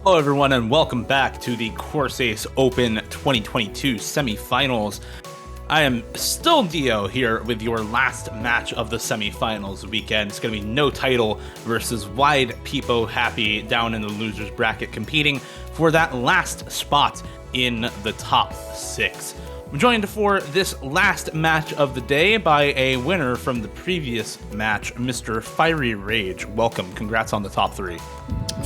Hello everyone and welcome back to the Corsace Open 2022 semifinals. I am still Dio here with your last match of the semifinals weekend. It's going to be No Title versus WIDEPEEPOHAPPY down in the losers bracket, competing for that last spot in the top 6. I'm joined for this last match of the day by a winner from the previous match, Mr. Fiery Rage. Welcome. Congrats on the top 3.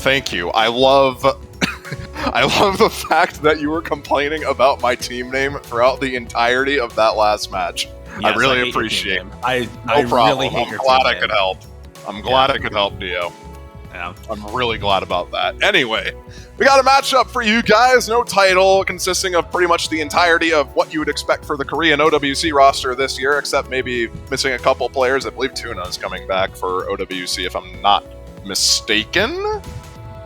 Thank you. I love the fact that you were complaining about my team name throughout the entirety of that last match. Yes, I really appreciate it. I problem. Really hate I'm your glad team I name. could help. I'm glad I could help, Dio. Yeah. I'm really glad about that. Anyway, we got a matchup for you guys. No Title, consisting of pretty much the entirety of what you would expect for the Korean OWC roster this year, except maybe missing a couple players. I believe Tuna is coming back for OWC, if I'm not mistaken,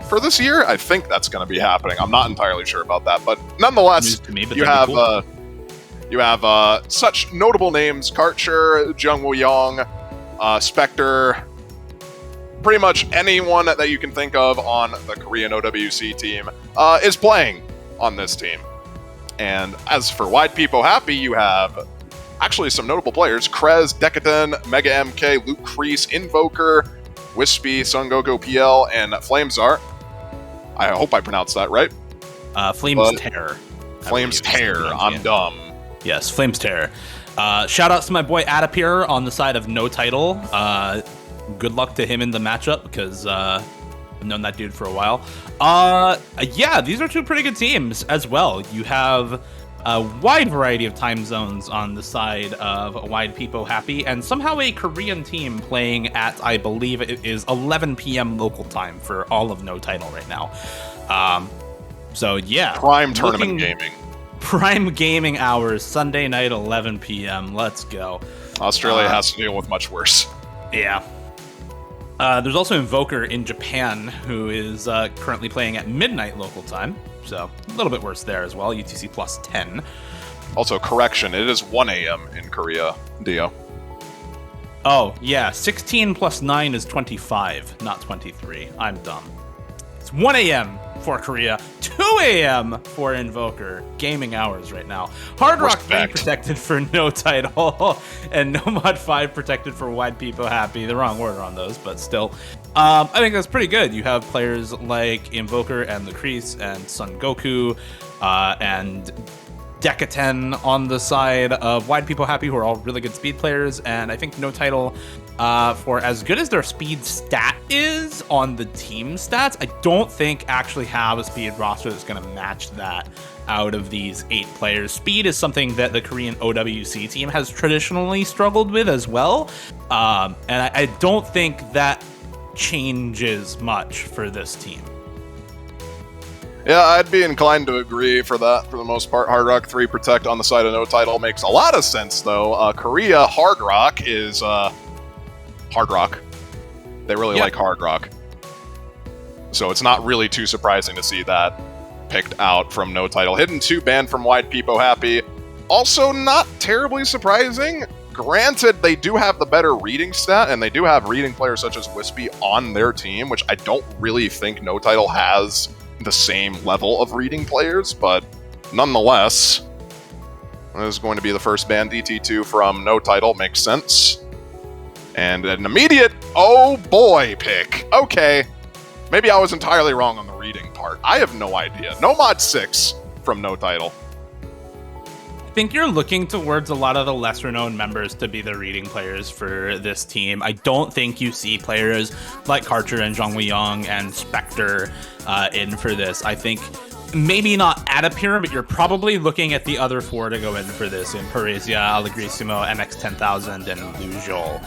for this year. I think that's going to be happening. I'm not entirely sure about that, but nonetheless, you have such notable names: Karcher, Jung Woo Young, Spectre. Pretty much anyone that you can think of on the Korean OWC team is playing on this team. And as for WIDEPEEPOHAPPY, you have actually some notable players: Krez, Decadent, Mega MK, Luke Kreese, Invoker, Wispy, Son Goku PL, and Flamezart. I hope I pronounced that right. Flames Terror. Flames Terror. I'm dumb. Yes, Flames Terror. Shout outs to my boy Adapir on the side of No Title. Good luck to him in the matchup because I've known that dude for a while. Yeah, these are two pretty good teams as well. You have a wide variety of time zones on the side of WIDEPEEPOHAPPY, and somehow a Korean team playing at, I believe it is 11 p.m. local time for all of No Title right now. So yeah. Prime tournament gaming. Prime gaming hours, Sunday night, 11 p.m. Let's go. Australia has to deal with much worse. Yeah. There's also Invoker in Japan, who is currently playing at midnight local time, so a little bit worse there as well, UTC plus 10. Also, correction, it is 1 a.m. in Korea, Dio. Oh, yeah, 16 plus 9 is 25, not 23. I'm dumb. It's 1 a.m. for Korea, 2 a.m. for Invoker. Gaming hours right now. Hard Rock 3 protected for No Title, and Nomad 5 protected for WIDEPEEPOHAPPY. The wrong order on those, but still. I think that's pretty good. You have players like Invoker and Luke Kreese and Son Goku and Decadent on the side of WIDEPEEPOHAPPY, who are all really good speed players, and I think No Title, for as good as their speed stat is on the team stats, I don't think actually have a speed roster that's going to match that out of these 8 players. Speed is something that the Korean OWC team has traditionally struggled with as well, and I don't think that changes much for this team. Yeah, I'd be inclined to agree for that for the most part. Hard Rock 3 protect on the side of No Title makes a lot of sense, though. Korea Hard Rock is Hard Rock. They really like Hard Rock. So it's not really too surprising to see that picked out from No Title. Hidden 2 banned from WIDEPEEPOHAPPY. Also not terribly surprising. Granted, they do have the better reading stat, and they do have reading players such as Wispy on their team, which I don't really think No Title has the same level of reading players, but nonetheless, this is going to be the first ban DT2 from No Title. Makes sense. And an immediate, oh boy, pick. Okay, maybe I was entirely wrong on the reading part. I have no idea. Nomad 6 from No Title. I think you're looking towards a lot of the lesser-known members to be the reading players for this team. I don't think you see players like Karcher and Jung Woo Young and Spectre in for this. I think maybe not Adapir, but you're probably looking at the other 4 to go in for this in Parisia, Allegrissimo, MX10000, and Lujol.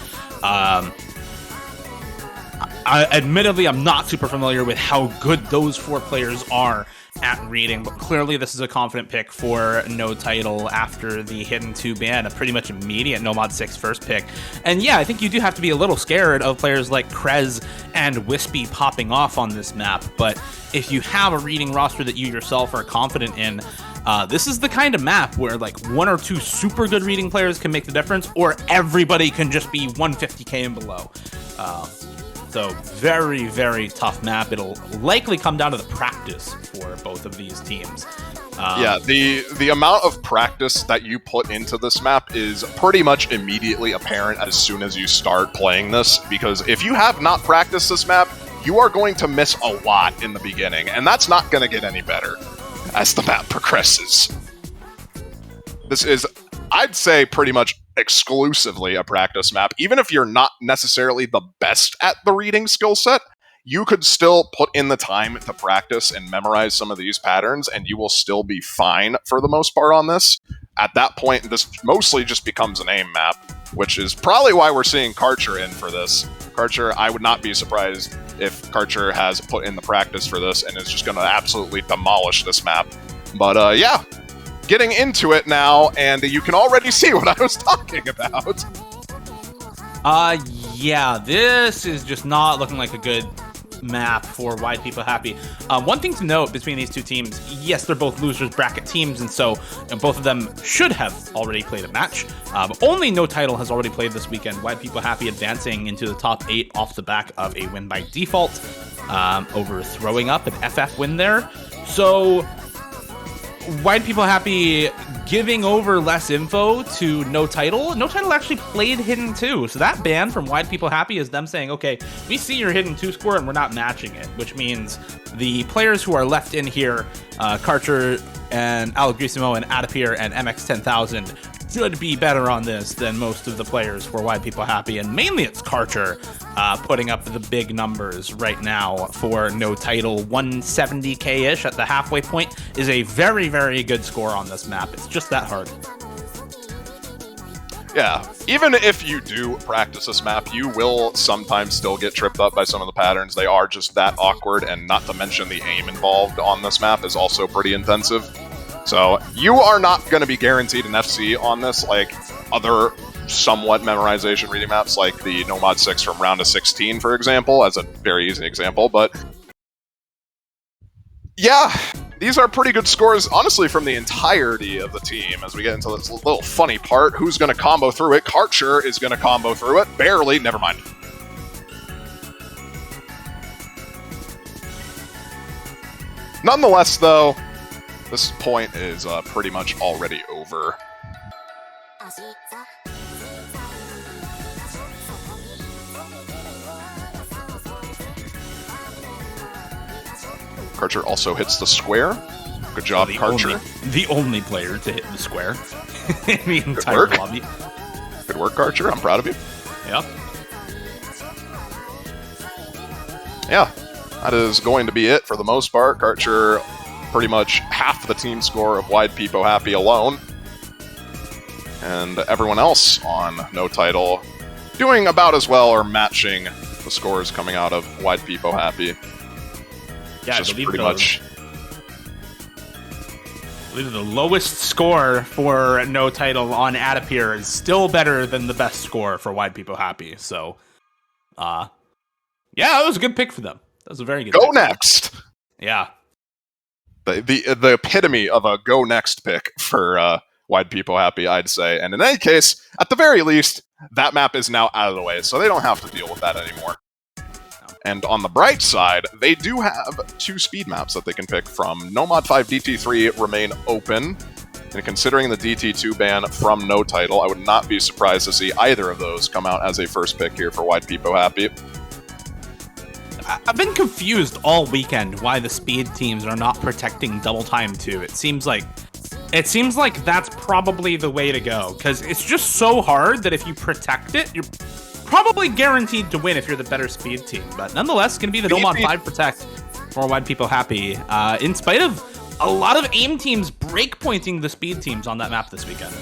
Admittedly, I'm not super familiar with how good those 4 players are at reading, but clearly this is a confident pick for No Title after the Hidden 2 ban, a pretty much immediate Nomad 6 first pick. And yeah, I think you do have to be a little scared of players like Krez and Wispy popping off on this map, but if you have a reading roster that you yourself are confident in, this is the kind of map where like 1 or 2 super good reading players can make the difference, or everybody can just be 150k and below. So very, very tough map. It'll likely come down to the practice for both of these teams. Yeah, the amount of practice that you put into this map is pretty much immediately apparent as soon as you start playing this, because if you have not practiced this map, you are going to miss a lot in the beginning, and that's not going to get any better as the map progresses. This is, I'd say, pretty much exclusively a practice map. Even if you're not necessarily the best at the reading skill set, you could still put in the time to practice and memorize some of these patterns, and you will still be fine for the most part on this. At that point, this mostly just becomes an aim map, which is probably why we're seeing Karcher in for this. Karcher, I would not be surprised if Karcher has put in the practice for this and is just going to absolutely demolish this map. But yeah, getting into it now, and you can already see what I was talking about. Yeah, this is just not looking like a good map for WIDEPEEPOHAPPY. One thing to note between these two teams, yes, they're both losers bracket teams, and so both of them should have already played a match. But only No Title has already played this weekend. WIDEPEEPOHAPPY advancing into the top 8 off the back of a win by default, overthrowing up an FF win there. So WIDEPEEPOHAPPY giving over less info to No Title. No Title actually played Hidden 2, so that ban from WIDEPEEPOHAPPY is them saying, okay, we see your Hidden 2 score and we're not matching it, which means the players who are left in here, Karcher and Algrissimo and Adapir and MX10000, should be better on this than most of the players for WIDEPEEPOHAPPY, and mainly it's Karcher putting up the big numbers right now for No Title. 170k-ish at the halfway point is a very, very good score on this map. It's just that hard. Yeah, even if you do practice this map, you will sometimes still get tripped up by some of the patterns. They are just that awkward, and not to mention the aim involved on this map is also pretty intensive. So you are not going to be guaranteed an FC on this like other somewhat memorization reading maps like the Nomad 6 from round of 16, for example, as a very easy example. But yeah, these are pretty good scores, honestly, from the entirety of the team. As we get into this little funny part, who's going to combo through it? Karcher is going to combo through it. Barely, never mind. Nonetheless, though, this point is pretty much already over. Karcher also hits the square. Good job, Karcher. The only player to hit the square in the entire lobby. Good work, Karcher. I'm proud of you. Yep. Yeah, that is going to be it for the most part. Karcher pretty much half the team score of WIDEPEEPOHAPPY alone. And everyone else on No Title doing about as well or matching the scores coming out of WIDEPEEPOHAPPY. Yeah, just I believe pretty much. I believe the lowest score for No Title on Adapir is still better than the best score for WIDEPEEPOHAPPY. So, yeah, that was a good pick for them. That was a very good Go pick. next! Yeah. The epitome of a go next pick for WIDEPEEPOHAPPY, I'd say. And in any case, at the very least, that map is now out of the way, so they don't have to deal with that anymore. And on the bright side, they do have 2 speed maps that they can pick from. Nomad 5 DT3 remain open, and considering the DT2 ban from No Title, I would not be surprised to see either of those come out as a first pick here for WIDEPEEPOHAPPY. I've been confused all weekend why the speed teams are not protecting double time 2. It seems like that's probably the way to go, because it's just so hard that if you protect it, you're probably guaranteed to win if you're the better speed team. But nonetheless, it's going to be the Nomad 5 protect for WIDEPEEPOHAPPY, in spite of a lot of aim teams breakpointing the speed teams on that map this weekend.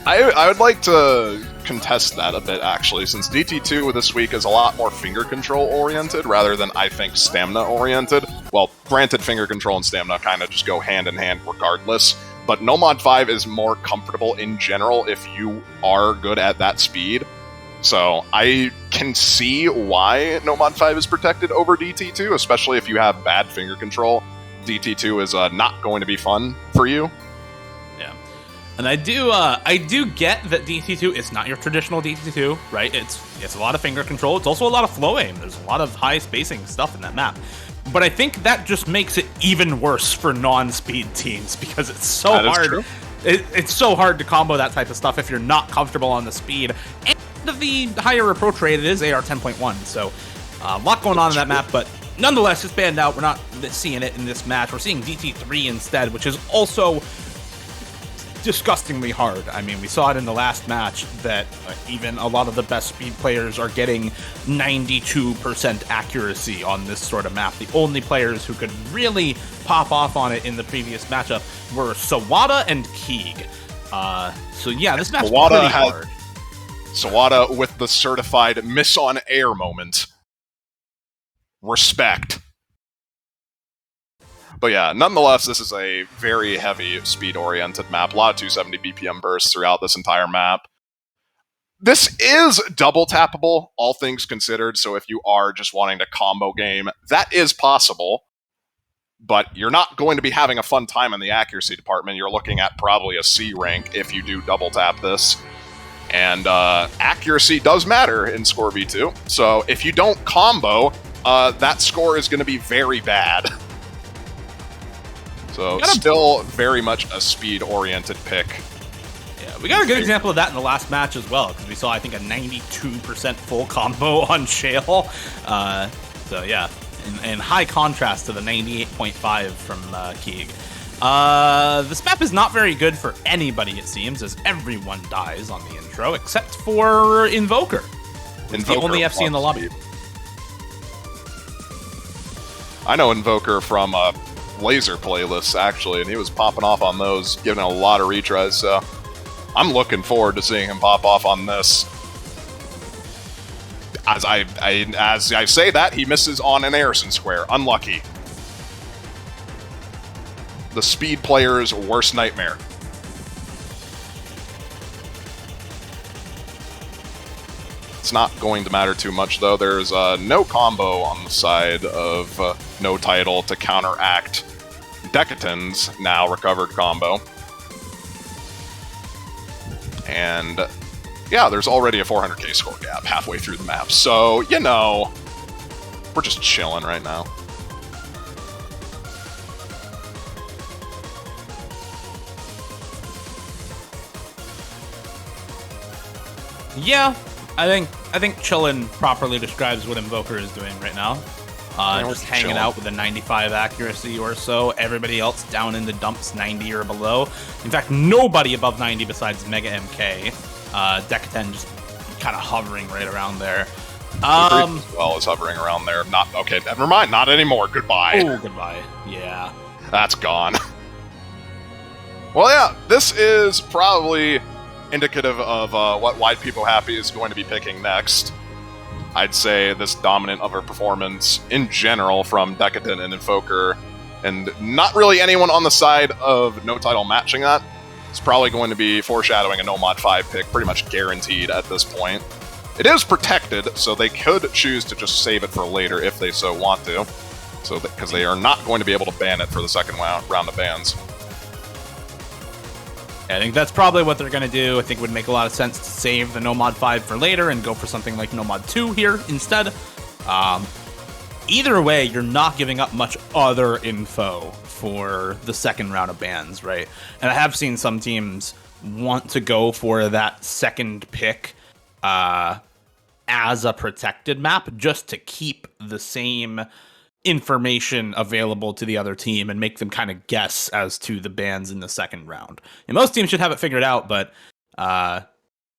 I would like to contest that a bit, actually, since DT2 this week is a lot more finger control oriented rather than, I think, stamina oriented. Well, granted, finger control and stamina kind of just go hand in hand regardless, but Nomad 5 is more comfortable in general if you are good at that speed. So I can see why Nomad 5 is protected over DT2, especially if you have bad finger control. DT2 is not going to be fun for you. Yeah. And I do get that DT2 is not your traditional DT2, right? It's a lot of finger control. It's also a lot of flow aim. There's a lot of high spacing stuff in that map. But I think that just makes it even worse for non-speed teams because it's so hard. It's so hard to combo that type of stuff if you're not comfortable on the speed. And the higher approach rate, it is AR 10.1. So a lot going on in that map, but nonetheless, it's banned out. We're not seeing it in this match. We're seeing DT3 instead, which is also disgustingly hard. I mean, we saw it in the last match that even a lot of the best speed players are getting 92% accuracy on this sort of map. The only players who could really pop off on it in the previous matchup were Sawada and Keeg. So yeah, this match is pretty hard. Sawada with the certified miss on air moment. Respect. But yeah, nonetheless, this is a very heavy speed-oriented map. A lot of 270 BPM bursts throughout this entire map. This is double tappable, all things considered, so if you are just wanting to combo game, that is possible. But you're not going to be having a fun time in the accuracy department. You're looking at probably a C rank if you do double tap this. And accuracy does matter in Score V2. So if you don't combo, that score is going to be very bad. So still very much a speed-oriented pick. Yeah, we got a good example of that in the last match as well, because we saw, I think, a 92% full combo on Shale. So yeah, in high contrast to the 98.5 from Keeg. This map is not very good for anybody, it seems, as everyone dies on the intro, except for Invoker. It's the only FC in the lobby. I know Invoker from Laser playlists, actually, and he was popping off on those, giving a lot of retries, so I'm looking forward to seeing him pop off on this. As I say that, he misses on an Ayrton square. Unlucky. The speed player's worst nightmare. It's not going to matter too much, though. There's no combo on the side of no title to counteract Decaton's now recovered combo. And yeah, there's already a 400k score gap halfway through the map. So, you know, we're just chilling right now. Yeah, I think chillin' properly describes what Invoker is doing right now. Just hanging out with a 95 accuracy or so. Everybody else down in the dumps, 90 or below. In fact, nobody above 90 besides Mega MK. Decaton just kind of hovering right around there. As well as hovering around there. Not okay. Never mind. Not anymore. Goodbye. Oh, goodbye. Yeah, that's gone. Well, yeah. This is probably indicative of what WIDEPEEPOHAPPY is going to be picking next. I'd say this dominant of a performance in general from Decaton and Invoker, and not really anyone on the side of no title matching that. It's probably going to be foreshadowing a no mod 5 pick, pretty much guaranteed at this point. It is protected, so they could choose to just save it for later if they so want to, so because they are not going to be able to ban it for the second round of bans. I think that's probably what they're going to do. I think it would make a lot of sense to save the No Mod 5 for later and go for something like No Mod 2 here instead. Either way, you're not giving up much other info for the second round of bans, right? And I have seen some teams want to go for that second pick as a protected map just to keep the same information available to the other team and make them kind of guess as to the bans in the second round. And most teams should have it figured out, but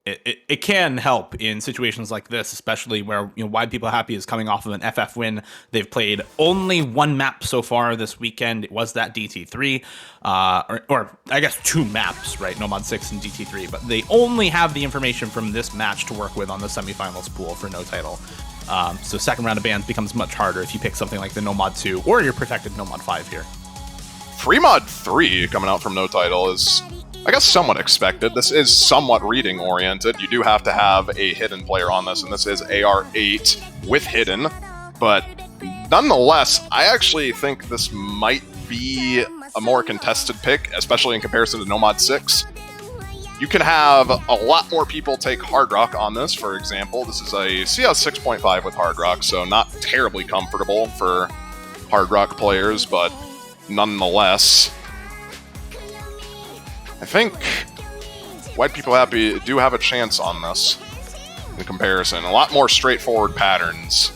it can help in situations like this, especially where, you know, WIDEPEEPOHAPPY is coming off of an FF win. They've played only one map so far this weekend. It was that DT3, or I guess two maps, right? No Mod 6 and DT3, but they only have the information from this match to work with on the semifinals pool for no title. So second round of bans becomes much harder if you pick something like the No Mod 2 or your protected No Mod 5 here. Free Mod 3 coming out from no title is, I guess, somewhat expected. This is somewhat reading oriented. You do have to have a hidden player on this, and this is AR8 with hidden. But nonetheless, I actually think this might be a more contested pick, especially in comparison to No Mod 6. You can have a lot more people take Hard Rock on this, for example. This is a CS 6.5 with Hard Rock, so not terribly comfortable for Hard Rock players, but nonetheless, I think White People Happy do have a chance on this in comparison. A lot more straightforward patterns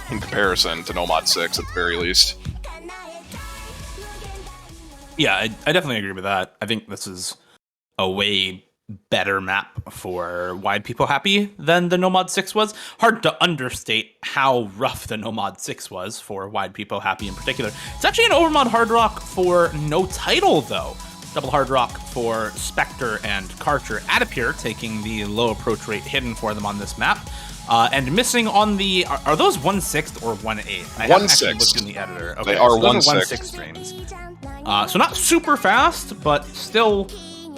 in comparison to Nomad 6 at the very least. Yeah, I definitely agree with that. I think this is a way better map for Wide People Happy than the Nomad 6 was. Hard to understate how rough the Nomad 6 was for Wide People Happy in particular. It's actually an overmod Hard Rock for no title, though. Double Hard Rock for Spectre and Karcher. Adapir taking the low approach rate hidden for them on this map. And missing on the... Are those 1/6 or 1/8? I haven't actually looked in the editor. Okay, they are so 1/6 streams. So not super fast, but still,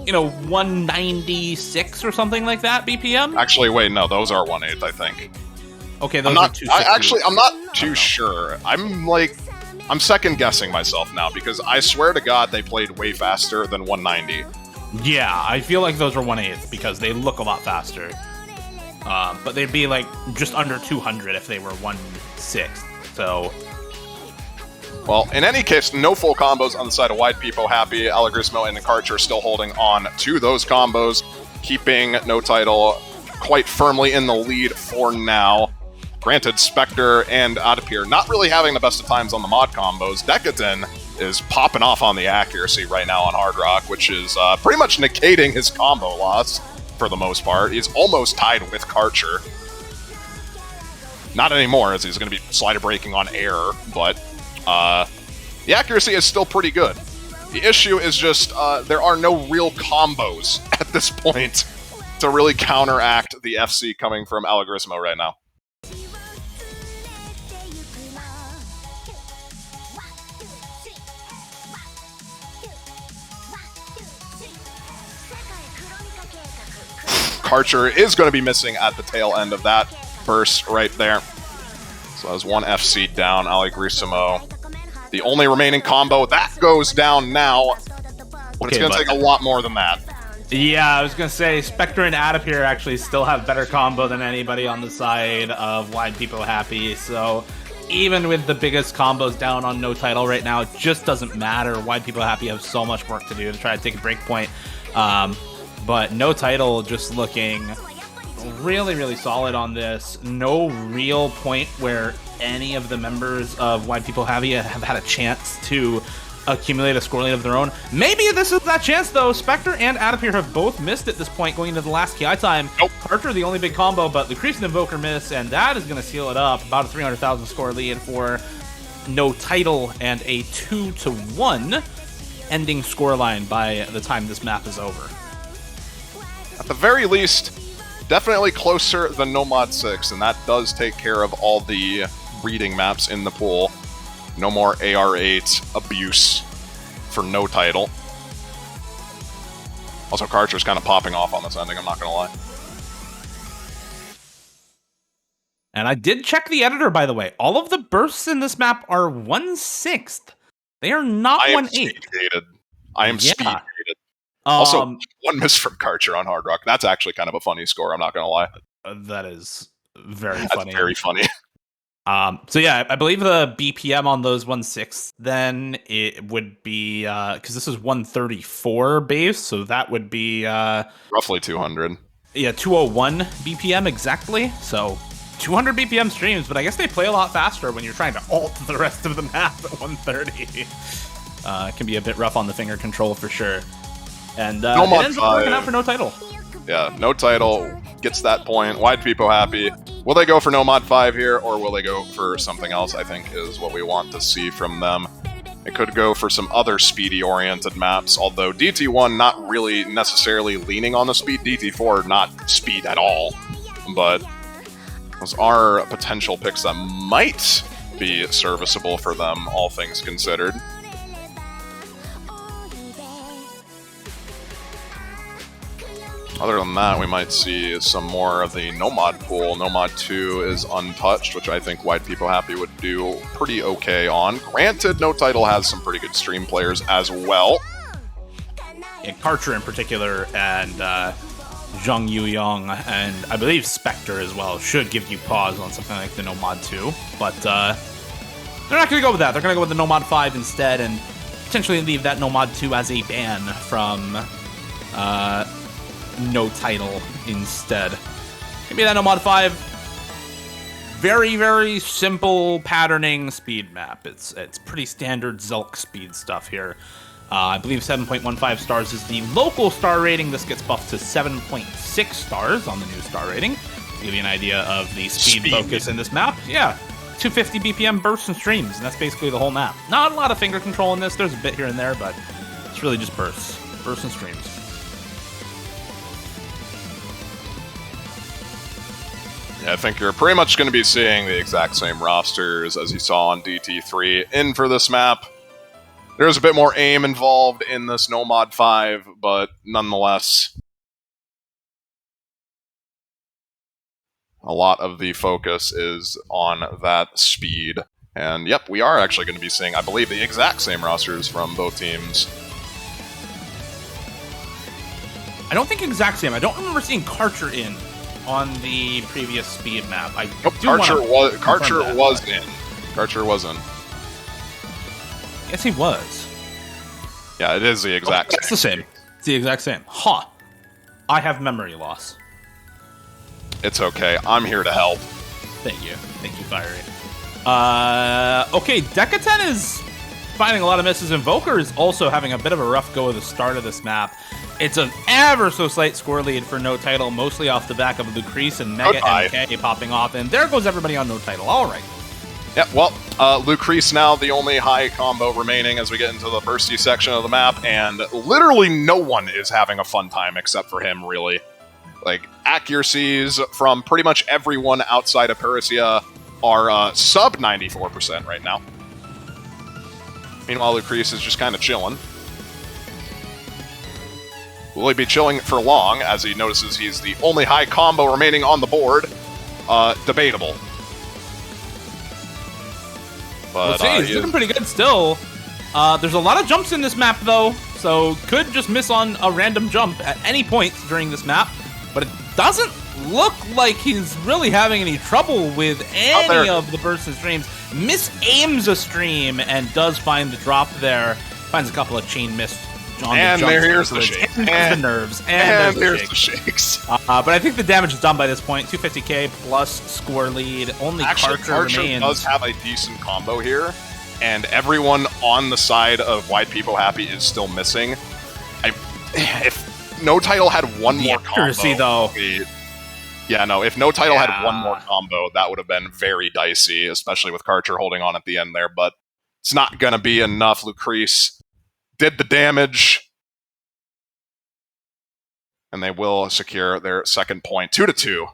196 or something like that BPM? Actually, wait, no, those are 1/8, I think. Okay, those are 260. I'm not too sure. I'm second guessing myself now because I swear to God they played way faster than 190. Yeah, I feel like those are 1/8 because they look a lot faster. But they'd be like just under 200 if they were 1/6. So. Well, in any case, no full combos on the side of Wide People Happy. Allegrismo and Karcher still holding on to those combos, keeping No Title quite firmly in the lead for now. Granted, Spectre and Adapir not really having the best of times on the mod combos. Decadin is popping off on the accuracy right now on Hard Rock, which is pretty much negating his combo loss for the most part. He's almost tied with Karcher. Not anymore, as he's going to be slider breaking on air, but the accuracy is still pretty good. The issue is just there are no real combos at this point to really counteract the FC coming from Allegrismo right now. Karcher is going to be missing at the tail end of that burst right there. So that was one FC down, Allegrismo. The only remaining combo, that goes down now. But it's going to take a lot more than that. Yeah, I was going to say, Spectre and Adapir actually still have better combo than anybody on the side of Wide People Happy. So even with the biggest combos down on No Title right now, it just doesn't matter. Wide People Happy have so much work to do to try to take a break point. But No Title just looking really, really solid on this. No real point where any of the members of Wide People Happy have had a chance to accumulate a scoreline of their own. Maybe this is that chance, though. Spectre and Adapir have both missed at this point going into the last KI time. Nope. Karcher, the only big combo, but Lucretia and Invoker miss, and that is going to seal it up. About a 300,000 score lead for No Title and a 2-1 ending scoreline by the time this map is over. At the very least, definitely closer than Nomad 6, and that does take care of all the reading maps in the pool. No more AR8 abuse for No Title. Also, Karcher's kind of popping off on this ending, I'm not going to lie. And I did check the editor, by the way. All of the bursts in this map are 1/6. They are not 1/8. I am speed gated. Also, one miss from Karcher on Hard Rock. That's actually kind of a funny score, I'm not going to lie. That is very That's funny. very funny. So yeah, I believe the BPM on those 1/6, then it would be, because this is 134 base, so that would be... roughly 200. Yeah, 201 BPM exactly, so 200 BPM streams, but I guess they play a lot faster when you're trying to alt the rest of the map at 130. It can be a bit rough on the finger control for sure. And it ends up working out for No Title. Yeah, No Title gets that point. Wide People Happy. Will they go for No Mod 5 here, or will they go for something else, I think, is what we want to see from them. It could go for some other speedy-oriented maps, although DT1 not really necessarily leaning on the speed. DT4 not speed at all. But those are potential picks that might be serviceable for them, all things considered. Other than that, we might see some more of the Nomad pool. Nomad 2 is untouched, which I think Wide People Happy would do pretty okay on. Granted, No Title has some pretty good stream players as well. Karcher in particular, and Zhang Yuyong, and I believe Spectre as well, should give you pause on something like the No Mod 2. But they're not going to go with that. They're going to go with the No Mod 5 instead, and potentially leave that No Mod 2 as a ban from no title instead. Maybe that No Mod 5. Very, very simple patterning speed map. It's pretty standard Zulk speed stuff here. I believe 7.15 stars is the local star rating. This gets buffed to 7.6 stars on the new star rating. To give you an idea of the speed focus in this map. Yeah, 250 BPM bursts and streams, and that's basically the whole map. Not a lot of finger control in this. There's a bit here and there, but it's really just bursts. Bursts and streams. Yeah, I think you're pretty much going to be seeing the exact same rosters as you saw on DT3 in for this map. There's a bit more aim involved in this No Mod 5, but nonetheless, a lot of the focus is on that speed. And yep, we are actually going to be seeing, I believe, the exact same rosters from both teams. I don't think exact same. I don't remember seeing Karcher in on the previous speed map. Nope, Karcher was in. Karcher was in. Yes, he was. Yeah, it is the exact same. It's the same. It's the exact same. Huh. I have memory loss. It's okay. I'm here to help. Thank you. Thank you, Fiery. Okay, Decatan is finding a lot of misses. Invoker is also having a bit of a rough go at the start of this map. It's an ever so slight score lead for no title, mostly off the back of Lucrece and Mega MK popping off, and there goes everybody on no title. All right. Yeah, well, Lucrece now the only high combo remaining as we get into the bursty section of the map, and literally no one is having a fun time except for him, really. Like, accuracies from pretty much everyone outside of Persia are sub 94% right now. Meanwhile, Lucrece is just kind of chilling. Will he be chilling for long, as he notices he's the only high combo remaining on the board? Debatable. But he's looking pretty good still. There's a lot of jumps in this map, though, so could just miss on a random jump at any point during this map. But it doesn't look like he's really having any trouble with any of the bursts and streams. Mis-aims a stream and does find the drop there. Finds a couple of chain miss on and the jumps. Here's the shakes. And there's the nerves. And there's the shakes. But I think the damage is done by this point. 250k plus score lead. Only Karcher remains. Does have a decent combo here, and everyone on the side of WIDEPEEPOHAPPY is still missing. If no title had one more accuracy, combo, though. If no title had one more combo, that would have been very dicey, especially with Karcher holding on at the end there. But it's not gonna be enough. Lucrece did the damage, and they will secure their second point, 2-2.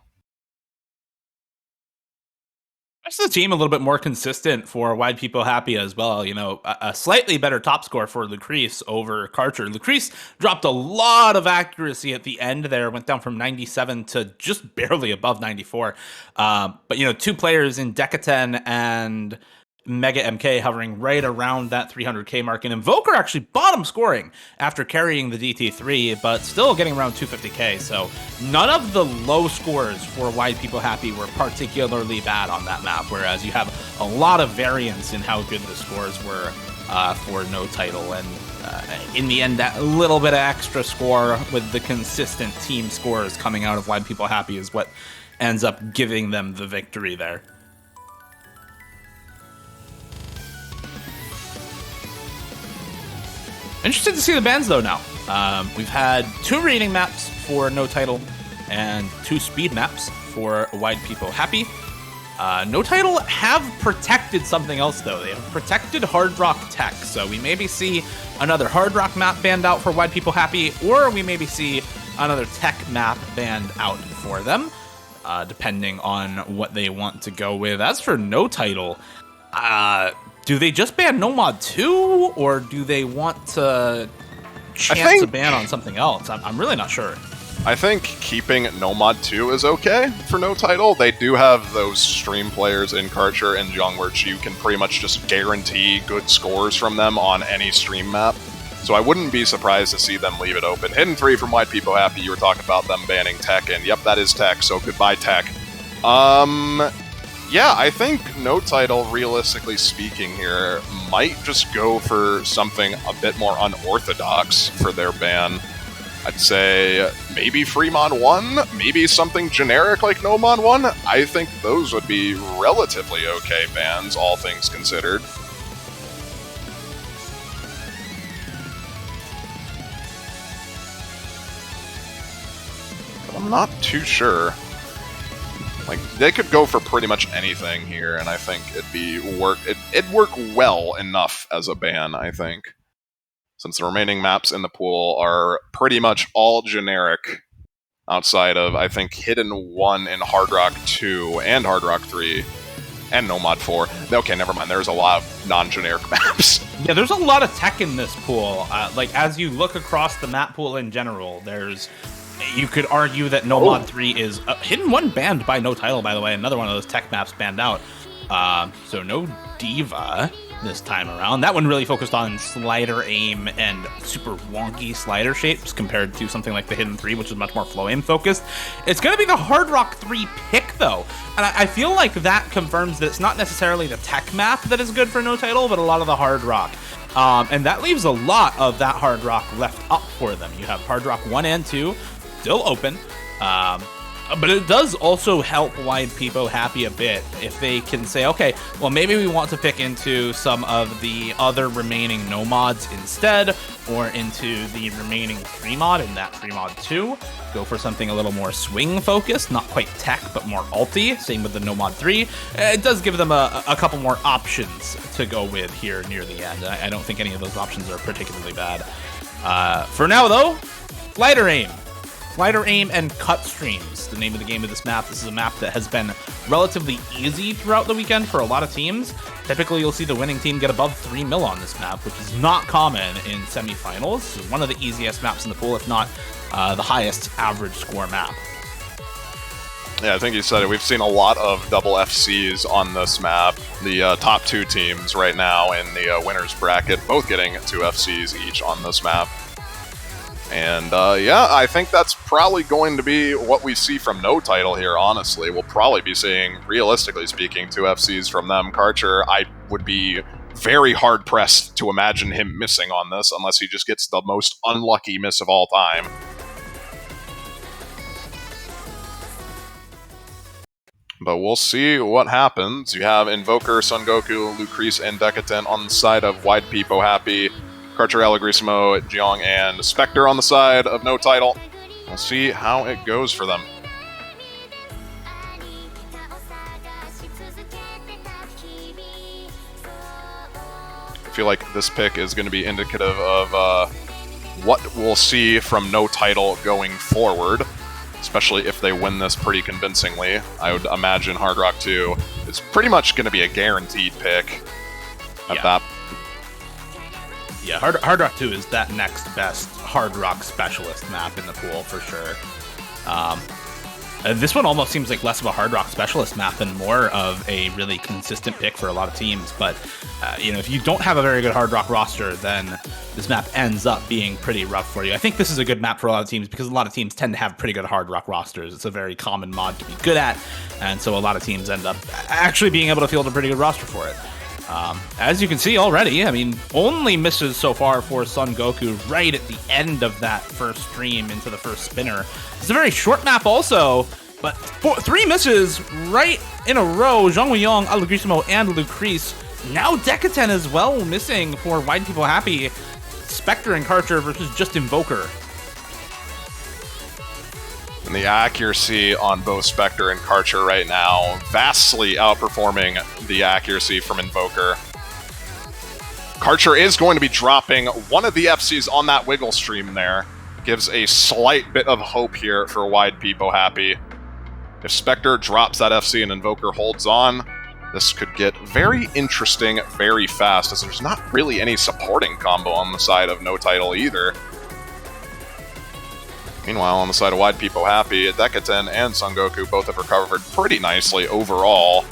Rest of the team a little bit more consistent for WIDEPEEPOHAPPY as well. You know, a slightly better top score for Lucrece over Karcher. Lucrece dropped a lot of accuracy at the end there, went down from 97 to just barely above 94. But, you know, two players in Decatan and Mega MK hovering right around that 300k mark, and Invoker actually bottom scoring after carrying the DT3, but still getting around 250k. So none of the low scores for WIDEPEEPOHAPPY were particularly bad on that map, whereas you have a lot of variance in how good the scores were for no title, and in the end, that little bit of extra score with the consistent team scores coming out of WIDEPEEPOHAPPY is what ends up giving them the victory there. Interested to see the bans, though, now. We've had 2 rating maps for no title and 2 speed maps for WIDEPEEPOHAPPY. No title have protected something else, though. They have protected Hard Rock Tech, so we maybe see another Hard Rock map banned out for WIDEPEEPOHAPPY, or we maybe see another Tech map banned out for them, depending on what they want to go with. As for no title, do they just ban No Mod 2, or do they want to chance a ban on something else? I'm really not sure. I think keeping No Mod 2 is okay for no title. They do have those stream players in Karcher and Jung, where you can pretty much just guarantee good scores from them on any stream map. So I wouldn't be surprised to see them leave it open. Hidden 3 from WIDEPEEPOHAPPY, you were talking about them banning tech, and yep, that is tech, so goodbye tech. Yeah, I think no title, realistically speaking here, might just go for something a bit more unorthodox for their ban. I'd say maybe Fremon 1, maybe something generic like Nomon 1. I think those would be relatively okay bans, all things considered. But I'm not too sure. Like, they could go for pretty much anything here, and I think it'd work well enough as a ban, I think. Since the remaining maps in the pool are pretty much all generic, outside of, I think, Hidden 1 in Hard Rock 2 and Hard Rock 3, and Nomad 4. Okay, never mind, there's a lot of non-generic maps. Yeah, there's a lot of tech in this pool. Like, as you look across the map pool in general, you could argue that Nomad 3 is... Hidden 1 banned by no title, by the way. Another one of those tech maps banned out. So no Diva this time around. That one really focused on slider aim and super wonky slider shapes compared to something like the Hidden 3, which is much more flow aim focused. It's going to be the Hard Rock 3 pick, though. And I feel like that confirms that it's not necessarily the tech map that is good for no title, but a lot of the Hard Rock. And that leaves a lot of that Hard Rock left up for them. You have Hard Rock 1 and 2 still open, but it does also help WIDEPEEPOHAPPY a bit if they can say, okay, well, maybe we want to pick into some of the other remaining no mods instead, or into the remaining 3 mod in that 3 mod 2. Go for something a little more swing focused, not quite tech, but more ulti. Same with the no mod 3. It does give them a couple more options to go with here near the end. I don't think any of those options are particularly bad. For now, though, slider aim. Slider aim and cut streams, the name of the game of this map. This is a map that has been relatively easy throughout the weekend for a lot of teams. Typically, you'll see the winning team get above 3 mil on this map, which is not common in semifinals. It's one of the easiest maps in the pool, if not the highest average score map. Yeah, I think you said it. We've seen a lot of double FCs on this map. The top 2 teams right now in the winner's bracket, both getting 2 FCs each on this map. And yeah, I think that's probably going to be what we see from no title here, honestly. We'll probably be seeing, realistically speaking, 2 FCs from them. Karcher, I would be very hard-pressed to imagine him missing on this, unless he just gets the most unlucky miss of all time. But we'll see what happens. You have Invoker, Son Goku, Lucrece, and Decadent on the side of WIDEPEEPOHAPPY. Karcher, Allegrisimo, Jeong, and Spectre on the side of no title. We'll see how it goes for them. I feel like this pick is going to be indicative of what we'll see from no title going forward, especially if they win this pretty convincingly. I would imagine Hard Rock 2 is pretty much going to be a guaranteed pick at that. Yeah, Hard Rock 2 is that next best Hard Rock specialist map in the pool, for sure. This one almost seems like less of a Hard Rock specialist map and more of a really consistent pick for a lot of teams. But, you know, if you don't have a very good Hard Rock roster, then this map ends up being pretty rough for you. I think this is a good map for a lot of teams because a lot of teams tend to have pretty good Hard Rock rosters. It's a very common mod to be good at, and so a lot of teams end up actually being able to field a pretty good roster for it. As you can see already, I mean, only misses so far for Son Goku right at the end of that first stream into the first spinner. It's a very short map also, but 3 misses right in a row. Zhang Weiyong, Allegrisimo, and Lucrece. Now Decadent as well missing for WIDEPEEPOHAPPY. Spectre and Karcher versus just Invoker. And the accuracy on both Spectre and Karcher right now, vastly outperforming the accuracy from Invoker. Karcher is going to be dropping one of the FCs on that wiggle stream there. Gives a slight bit of hope here for WIDEPEEPOHAPPY. If Spectre drops that FC and Invoker holds on, this could get very interesting very fast, as there's not really any supporting combo on the side of no title either. Meanwhile, on the side of WIDEPEEPOHAPPY, Decadent and Son Goku both have recovered pretty nicely overall.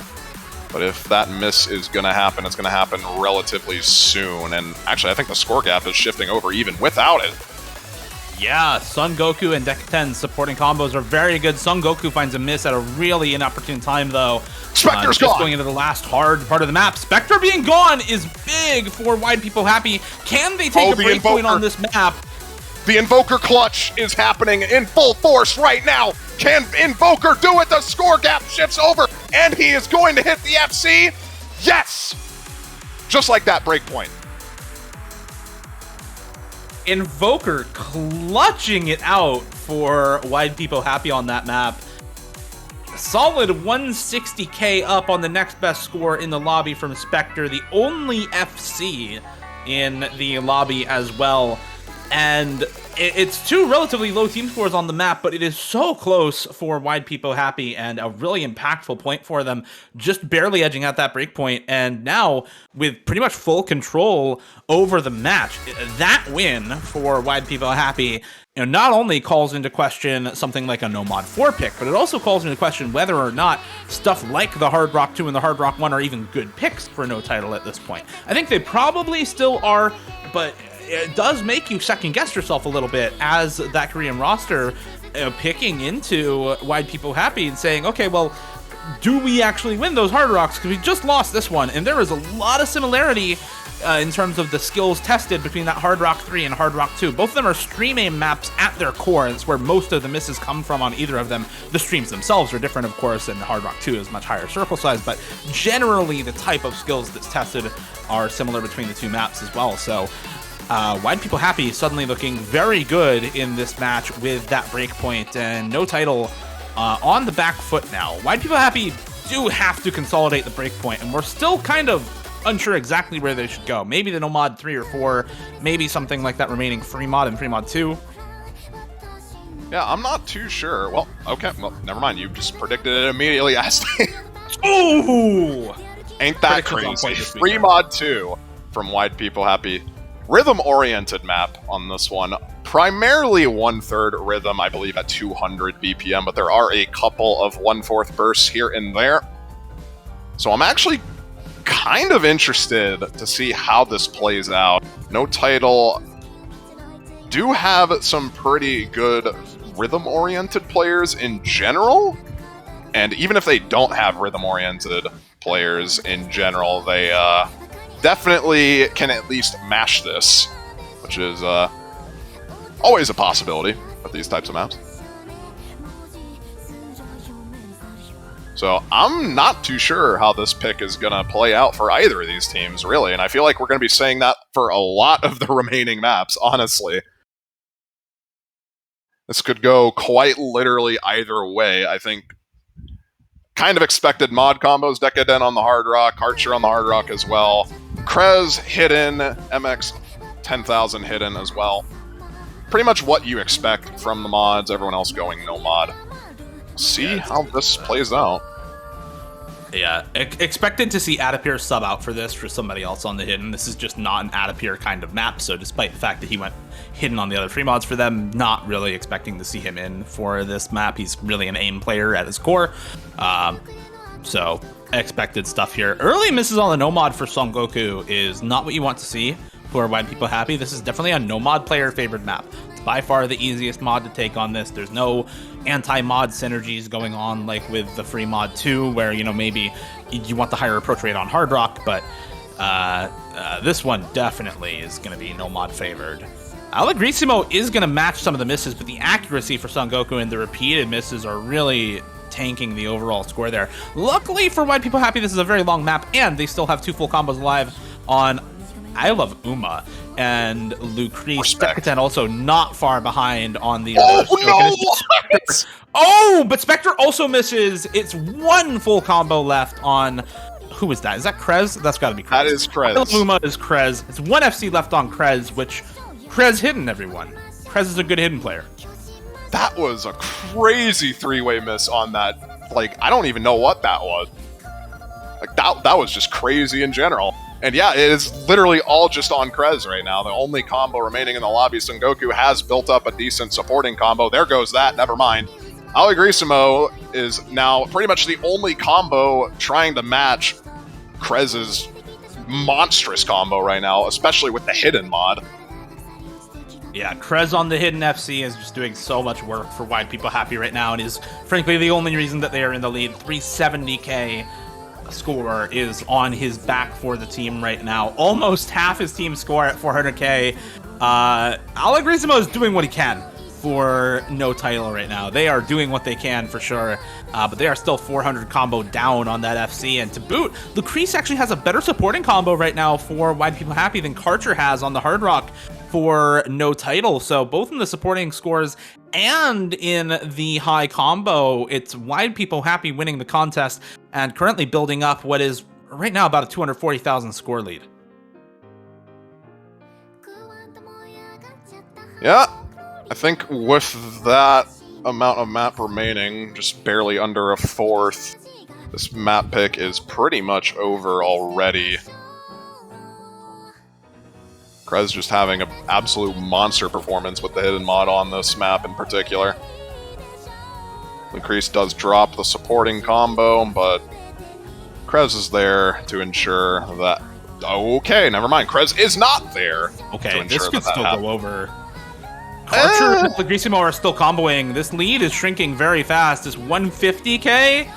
But if that miss is going to happen, it's going to happen relatively soon. And actually, I think the score gap is shifting over even without it. Yeah, Son Goku and Decathlon supporting combos are very good. Son Goku finds a miss at a really inopportune time, though. Spectre's just gone! Going into the last hard part of the map. Spectre being gone is big for Wide People Happy. Can they take a breakpoint on this map? The Invoker clutch is happening in full force right now. Can Invoker do it? The score gap shifts over, and he is going to hit the FC. Yes! Just like that breakpoint. Invoker clutching it out for Wide People Happy on that map. Solid 160k up on the next best score in the lobby from Spectre, the only FC in the lobby as well. And it's two relatively low team scores on the map, but it is so close for Wide People Happy and a really impactful point for them, just barely edging out that breakpoint. And now, with pretty much full control over the match, that win for Wide People Happy, not only calls into question something like a no-mod 4 pick, but it also calls into question whether or not stuff like the Hard Rock 2 and the Hard Rock 1 are even good picks for no title at this point. I think they probably still are, but it does make you second guess yourself a little bit as that Korean roster picking into Wide People Happy and saying, okay, well, do we actually win those Hard Rocks? Because we just lost this one, and there is a lot of similarity in terms of the skills tested between that Hard Rock 3 and Hard Rock 2. Both of them are stream aim maps at their core, and it's where most of the misses come from on either of them. The streams themselves are different, of course, and Hard Rock 2 is much higher circle size, but generally the type of skills that's tested are similar between the two maps as well. So Wide People Happy suddenly looking very good in this match with that breakpoint, and no title on the back foot now. Wide People Happy do have to consolidate the breakpoint, and we're still kind of unsure exactly where they should go. Maybe the no mod 3 or 4, maybe something like that remaining free mod and free mod 2. Yeah, I'm not too sure. Well, okay, well, never mind. You just predicted it immediately. Ooh! Ain't that crazy? Free mod 2 from Wide People Happy. Rhythm-oriented map on this one. Primarily 1/3 rhythm, I believe, at 200 BPM, but there are a couple of 1/4 bursts here and there. So I'm actually kind of interested to see how this plays out. No title do have some pretty good rhythm-oriented players in general, and even if they don't have rhythm-oriented players in general, they definitely can at least mash this, which is always a possibility with these types of maps. So I'm not too sure how this pick is going to play out for either of these teams, really, and I feel like we're going to be saying that for a lot of the remaining maps, honestly. This could go quite literally either way. I think kind of expected mod combos, Decadent on the Hard Rock, Archer on the Hard Rock as well. Krez hidden, MX 10,000 hidden as well. Pretty much what you expect from the mods, everyone else going no mod. See how this plays out. Yeah, expected to see Adapir sub out for this for somebody else on the hidden. This is just not an Adapir kind of map, so despite the fact that he went hidden on the other free mods for them, not really expecting to see him in for this map. He's really an aim player at his core. So expected stuff here. Early misses on the no mod for Son Goku is not what you want to see for Wide People Happy. This is definitely a no mod player favored map. It's by far the easiest mod to take on this. There's no anti-mod synergies going on like with the free mod 2, where maybe you want the higher approach rate on Hard Rock, but this one definitely is going to be no mod favored. Allegrissimo is going to match some of the misses, but the accuracy for Son Goku and the repeated misses are really tanking the overall score there. Luckily for Wide People Happy, this is a very long map, and they still have 2 full combos live on I Love Uma and Lucrece. Decadent also not far behind on the but Spectre also misses. It's 1 full combo left on... Who is that? Is that Krez? That's got to be Krez. That is Krez. I Love Uma is Krez. It's 1 FC left on Krez, which... Krez hidden, everyone. Krez is a good hidden player. That was a crazy 3-way miss on that. Like, I don't even know what that was. Like, that was just crazy in general. And yeah, it is literally all just on Krez right now. The only combo remaining in the lobby. Son Goku has built up a decent supporting combo. There goes that. Never mind. Allegrissimo is now pretty much the only combo trying to match Krez's monstrous combo right now, especially with the hidden mod. Yeah, Krez on the hidden FC is just doing so much work for Wide People Happy right now, and is frankly the only reason that they are in the lead. 370k score is on his back for the team right now. Almost half his team score at 400k. Allegrisimo is doing what he can for no title right now. They are doing what they can for sure, but they are still 400 combo down on that FC. And to boot, Lucrece actually has a better supporting combo right now for Wide People Happy than Karcher has on the Hard Rock for no title. So both in the supporting scores and in the high combo, it's Wide People Happy winning the contest and currently building up what is right now about a 240,000 score lead. Yeah, I think with that amount of map remaining, just barely under a fourth, this map pick is pretty much over already. Krez just having an absolute monster performance with the hidden mod on this map in particular. Lucrece does drop the supporting combo, but Krez is there to ensure that... Okay, never mind. Krez is not there. Okay, this could still go over. Karcher and Allegrisimo are still comboing. This lead is shrinking very fast. It's 150k.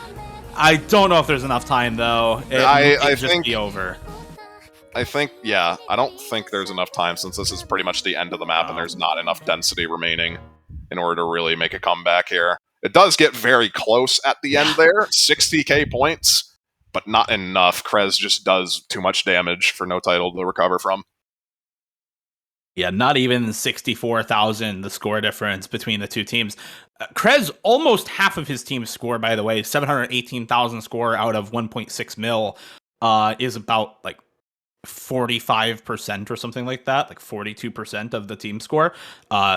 I don't know if there's enough time, though. I just think be over. I think, yeah, I don't think there's enough time since this is pretty much the end of the map and there's not enough density remaining in order to really make a comeback here. It does get very close at the end there, 60k points, but not enough. Krez just does too much damage for no title to recover from. Yeah, not even 64,000, the score difference between the two teams. Krez, almost half of his team's score, by the way, 718,000 score out of 1.6 mil, is about, like, 45% or something like that, like 42% of the team score.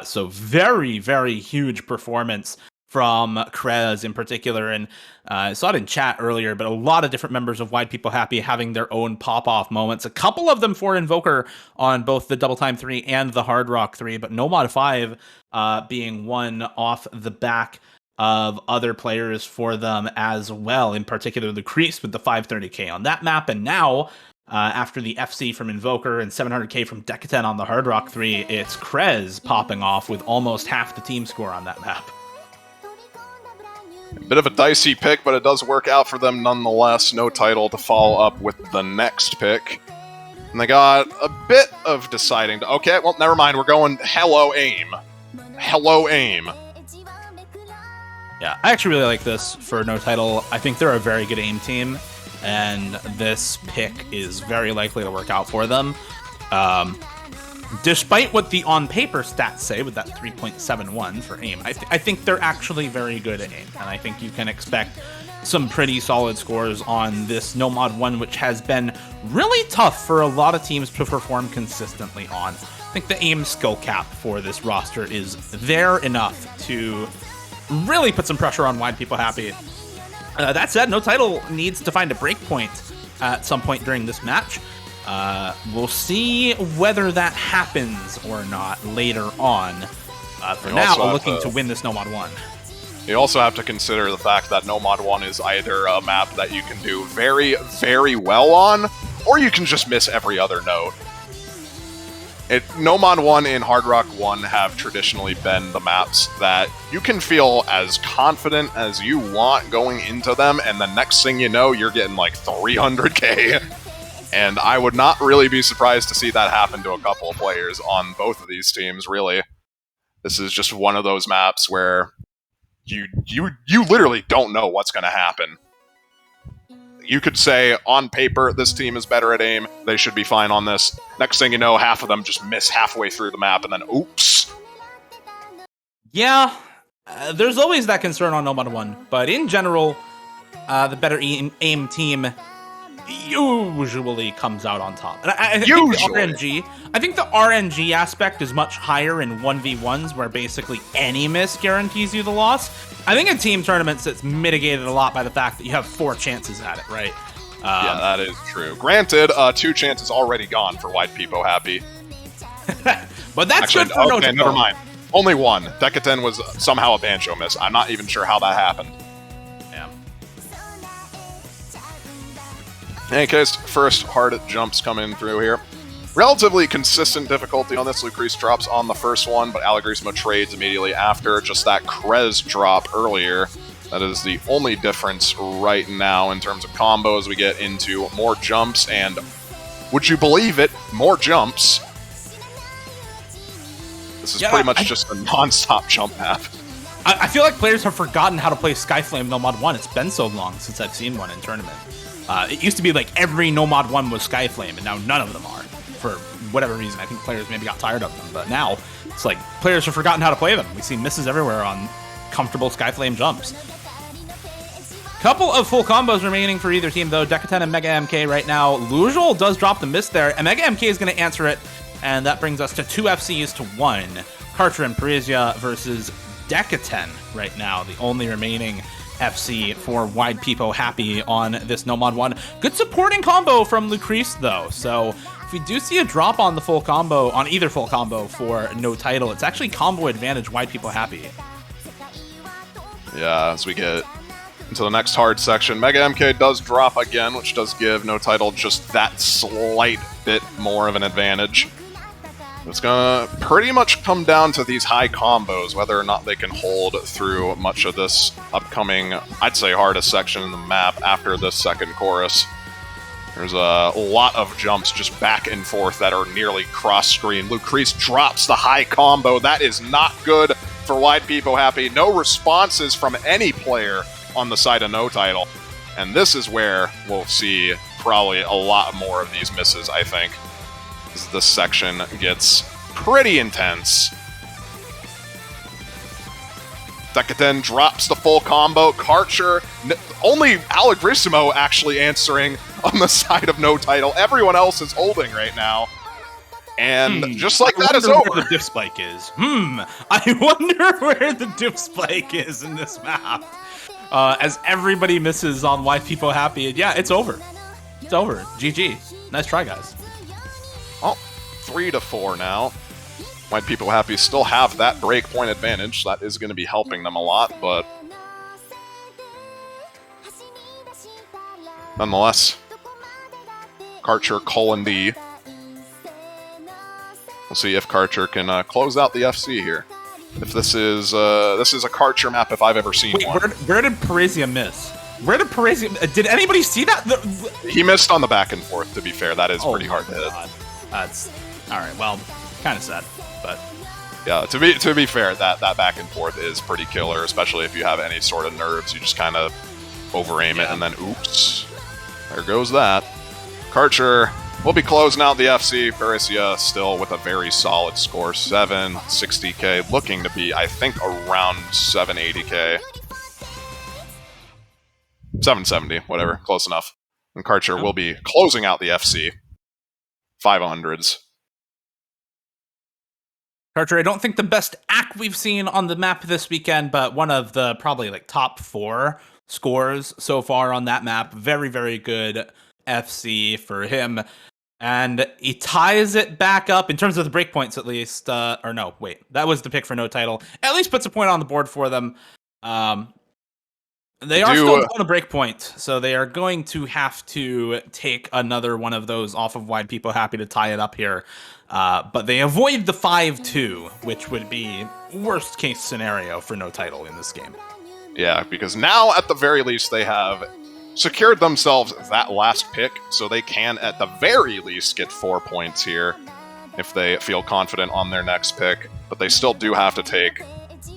So very, very huge performance from Krez in particular. And I saw it in chat earlier, but a lot of different members of Wide People Happy having their own pop-off moments. A couple of them for Invoker on both the Double Time 3 and the Hard Rock 3, but No Mod 5 being one off the back of other players for them as well, in particular Lucrece with the 530k on that map. And now, after the FC from Invoker and 700k from Decatan on the Hard Rock 3, it's Krez popping off with almost half the team score on that map. A bit of a dicey pick, but it does work out for them nonetheless. No title to follow up with the next pick. And they got a bit of deciding to... Okay, well, never mind. We're going Hello Aim. Hello Aim. Yeah, I actually really like this for no title. I think they're a very good aim team, and this pick is very likely to work out for them. Despite what the on-paper stats say with that 3.71 for aim, I think they're actually very good at aim, and I think you can expect some pretty solid scores on this No Mod 1, which has been really tough for a lot of teams to perform consistently on. I think the aim skill cap for this roster is there enough to really put some pressure on Wide People Happy. That said, no title needs to find a break point at some point during this match. We'll see whether that happens or not later on. For now, I'm looking to win this No Mod 1. You also have to consider the fact that No Mod 1 is either a map that you can do very, very well on, or you can just miss every other note. No Mod 1 and Hard Rock 1 have traditionally been the maps that you can feel as confident as you want going into them, and the next thing you know, you're getting like 300k. And I would not really be surprised to see that happen to a couple of players on both of these teams, really. This is just one of those maps where you literally don't know what's going to happen. You could say, on paper, this team is better at aim, they should be fine on this. Next thing you know, half of them just miss halfway through the map, and then oops. Yeah, there's always that concern on No Mod 1, but in general, the better aim team usually comes out on top. And I think the RNG aspect is much higher in 1v1s, where basically any miss guarantees you the loss. I think in team tournaments it's mitigated a lot by the fact that you have 4 chances at it, right? Yeah, that is true. Granted, 2 chances already gone for Wide People Happy. But that's actually, good for no title. Never mind. Only 1. Decatan was somehow a banjo miss. I'm not even sure how that happened. In any case, first hard jumps coming through here. Relatively consistent difficulty on this. Lucrece drops on the first one, but Allegrismo trades immediately after. Just that Krez drop earlier. That is the only difference right now in terms of combos. We get into more jumps, and would you believe it, more jumps. This is pretty much just a non-stop jump map. I feel like players have forgotten how to play Skyflame No Mod 1. It's been so long since I've seen one in tournament. It used to be like every No Mod 1 was Skyflame, and now none of them are. For whatever reason, I think players maybe got tired of them, but now it's like players have forgotten how to play them. We see misses everywhere on comfortable Skyflame jumps. Couple of full combos remaining for either team, though. Decatan and Mega MK right now. Lujol does drop the miss there, and Mega MK is going to answer it, and that brings us to 2 FCs to 1. Karcher and Parisia versus Decatan right now, the only remaining FC for WIDEPEEPOHAPPY on this No Mod 1. Good supporting combo from Lucrece, though, so if we do see a drop on the full combo, on either full combo for no title, it's actually combo advantage WIDEPEEPOHAPPY. Yeah, as we get into the next hard section, Mega MK does drop again, which does give no title just that slight bit more of an advantage. It's gonna pretty much come down to these high combos, whether or not they can hold through much of this upcoming, I'd say, hardest section in the map after this second chorus. There's a lot of jumps just back and forth that are nearly cross-screen. Lucrece drops the high combo. That is not good for WIDEPEEPOHAPPY. No responses from any player on the side of no title. And this is where we'll see probably a lot more of these misses, I think, as this section gets pretty intense. Decatan drops the full combo. Karcher, only Allegrismo actually answering on the side of no title. Everyone else is holding right now. And just like that, it's over. Where the diff spike is. I wonder where the diff spike is in this map. As everybody misses on WIDEPEEPOHAPPY, and yeah, it's over. It's over. GG. Nice try, guys. Well, 3-4 now. WIDEPEEPOHAPPY still have that breakpoint advantage. That is going to be helping them a lot, but nonetheless, Karcher, Colin D. We'll see if Karcher can close out the FC here. If this is a Karcher map if I've ever seen one. Where did Parisia miss? Where did Parisia... Did anybody see that? He missed on the back and forth, to be fair. That is pretty hard to hit. That's... Alright, well, kind of sad, but... Yeah, to be fair, that back and forth is pretty killer, especially if you have any sort of nerves. You just kind of over-aim it, and then oops. There goes that. Karcher will be closing out the FC. Parisia still with a very solid score, 760k, looking to be, I think, around 780k. 770, whatever, close enough. And Karcher will be closing out the FC. 500s. Karcher, I don't think the best act we've seen on the map this weekend, but one of the probably like top 4 scores so far on that map. Very, very good FC for him. And he ties it back up in terms of the breakpoints, at least. Or no, wait, that was the pick for no title. At least puts a point on the board for them. They are still on a breakpoint, so they are going to have to take another one of those off of WIDEPEEPOHAPPY to tie it up here. But they avoid the 5-2, which would be worst case scenario for no title in this game. Yeah, because now at the very least they have secured themselves that last pick, so they can at the very least get 4 points here if they feel confident on their next pick. But they still do have to take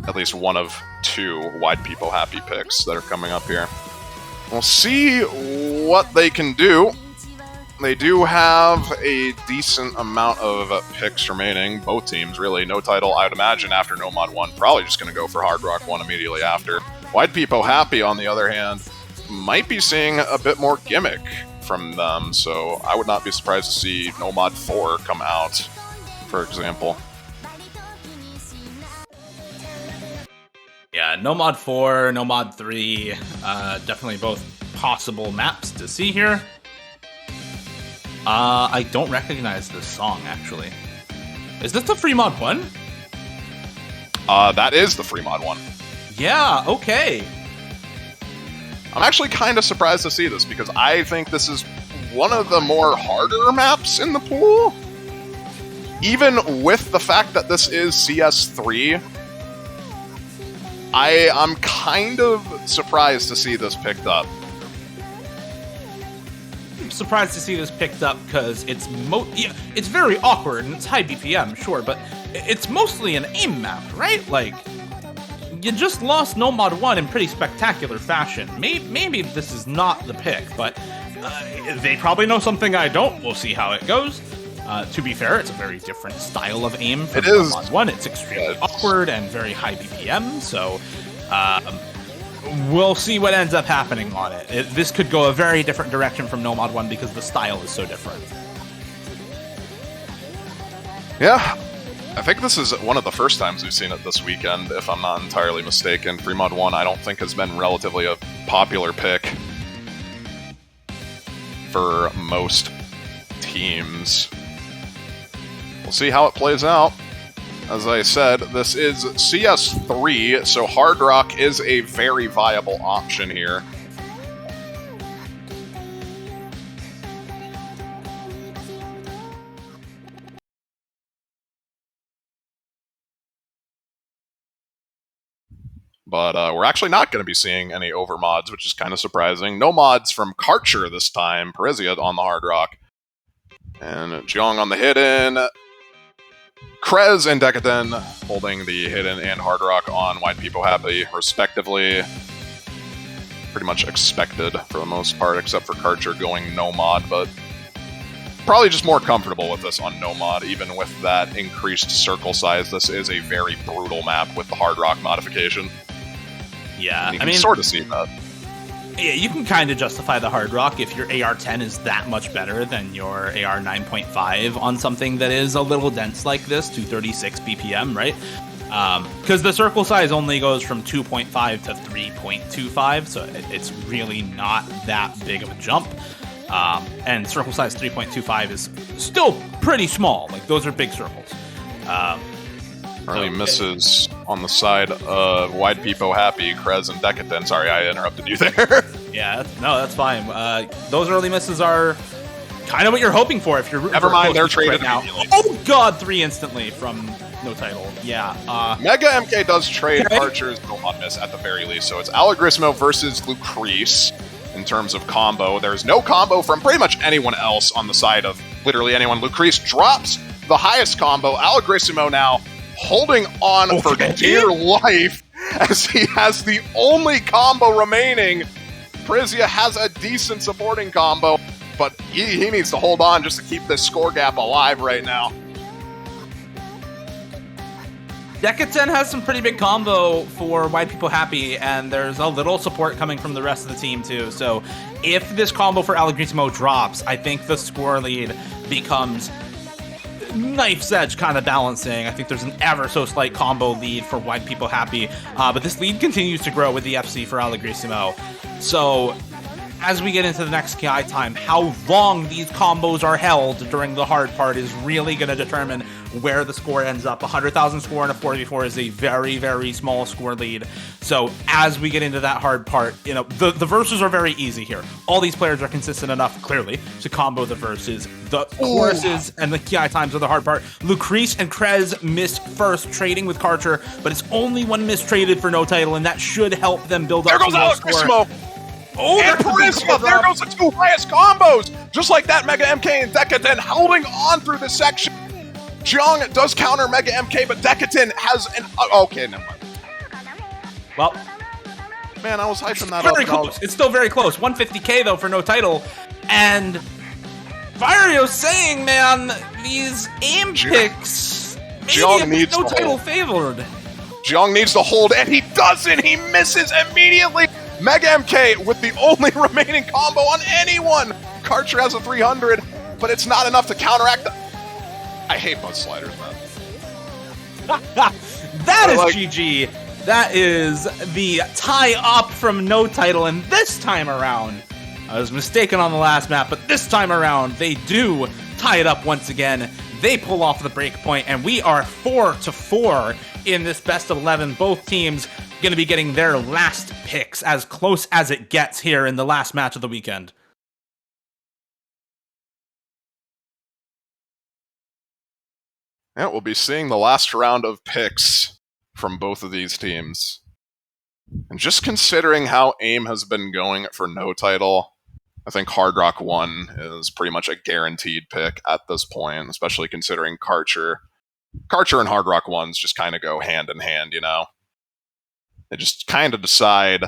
at least one of 2 WIDEPEEPOHAPPY picks that are coming up here. We'll see what they can do. They do have a decent amount of picks remaining, both teams, really. No title, I would imagine, after No Mod 1. Probably just going to go for Hard Rock 1 immediately after. WIDEPEEPOHAPPY, on the other hand, might be seeing a bit more gimmick from them, so I would not be surprised to see No Mod 4 come out, for example. Yeah, No Mod 4, No Mod 3, definitely both possible maps to see here. I don't recognize this song, actually. Is this the free mod 1? That is the free mod 1. Yeah, okay. I'm actually kind of surprised to see this, because I think this is one of the more harder maps in the pool. Even with the fact that this is CS3, I'm kind of surprised to see this picked up. I'm surprised to see this picked up because it's it's very awkward and it's high BPM, sure, but it's mostly an aim map, right? Like, you just lost Nomad 1 in pretty spectacular fashion. Maybe this is not the pick, but they probably know something I don't. We'll see how it goes. To be fair, it's a very different style of aim from Nomad 1. It's extremely awkward and very high BPM, so we'll see what ends up happening on it. This could go a very different direction from Nomad 1 because the style is so different. Yeah. I think this is one of the first times we've seen it this weekend, if I'm not entirely mistaken. Fremod 1, I don't think, has been relatively a popular pick for most teams. We'll see how it plays out. As I said, this is CS3, so Hard Rock is a very viable option here. But we're actually not going to be seeing any overmods, which is kind of surprising. No mods from Karcher this time. Parisia on the Hard Rock. And Jeong on the Hidden. Krez and Decadent holding the Hidden and Hard Rock on WIDEPEEPOHAPPY, respectively. Pretty much expected for the most part, except for Karcher going no mod, but probably just more comfortable with this on no mod, even with that increased circle size. This is a very brutal map with the Hard Rock modification. Yeah, I mean, sort of see that. Yeah, you can kind of justify the Hard Rock if your AR-10 is that much better than your AR-9.5 on something that is a little dense like this, 236 BPM, right? Because the circle size only goes from 2.5 to 3.25, so it's really not that big of a jump. And circle size 3.25 is still pretty small. Like, those are big circles. Early misses on the side of WIDEPEEPOHAPPY, Krez and Decadent. Sorry, I interrupted you there. Yeah, no, that's fine. Those early misses are kind of what you're hoping for if you're rooting Never for mind, they're right traded now. immediately. Oh god, 3 instantly from no title. Yeah. Mega MK does trade Archer's no mod miss at the very least, so it's Allegrissimo versus Lucrece in terms of combo. There's no combo from pretty much anyone else on the side of literally anyone. Lucrece drops the highest combo. Allegrissimo now holding on for dear life as he has the only combo remaining. Parisia has a decent supporting combo, but he needs to hold on just to keep this score gap alive right now. Decadent has some pretty big combo for WIDEPEEPOHAPPY, and there's a little support coming from the rest of the team too. So if this combo for Allegrissimo drops, I think the score lead becomes knife's edge kind of balancing. I think there's an ever so slight combo lead for WIDEPEEPOHAPPY, but this lead continues to grow with the FC for Allegrissimo. So as we get into the next KI time, how long these combos are held during the hard part is really going to determine where the score ends up. 100,000 score in a 4v4 is a very, very small score lead. So as we get into that hard part, you know, the verses are very easy here. All these players are consistent enough, clearly, to combo the verses. The choruses and the KI times are the hard part. Lucrece and Krez missed first trading with Karcher, but it's only one miss traded for no title, and that should help them build up. There goes Allegrissimo! Oh, and Parisia, there goes the 2 highest combos! Just like that, Mega MK and Decadent holding on through this section. Jeong does counter Mega MK, but Decadent has an... okay, never mind. Well, man, I was hyping that up. Very close. It's still very close. 150k, though, for no title. And Vario's saying, man, these aim picks... Jeong needs no to title hold. favored. Jeong needs to hold, and he doesn't! He misses immediately! Mega MK with the only remaining combo on anyone! Karcher has a 300, but it's not enough to counteract the... I hate buzz sliders, man. That is GG. That is the tie up from no title, and this time around, I was mistaken on the last map, but this time around, they do tie it up once again. They pull off the break point, and we are 4-4 in this best of 11. Both teams going to be getting their last picks as close as it gets here in the last match of the weekend. Yeah, we'll be seeing the last round of picks from both of these teams. And just considering how AIM has been going for no title, I think Hard Rock 1 is pretty much a guaranteed pick at this point, especially considering Karcher. Karcher and Hard Rock 1s just kind of go hand in hand, you know? They just kind of decide.